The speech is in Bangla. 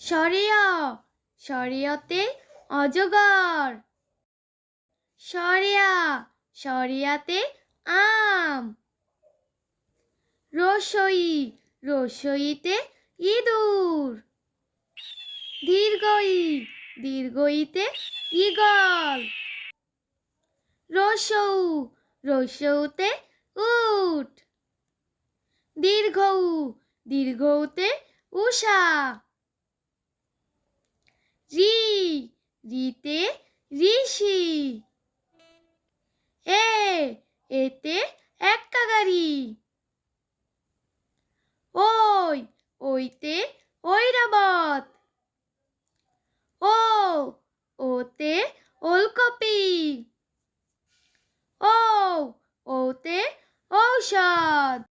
সরেয়া সরেয়তে অজগর। সরেয়া সরেয়াতে আম। রসই রসইতে ইঁদুর। দীর্ঘই দীর্ঘইতে ঈগল। রসৌ রসৌতে উট। দীর্ঘৌ দীর্ঘৌতে উষা। রি রিতে ঋষি। এতে এক্কা গাড়ি। ওই ওইতে ঐরাবত। ওতে ওলকপি। ওতে ঔষধ।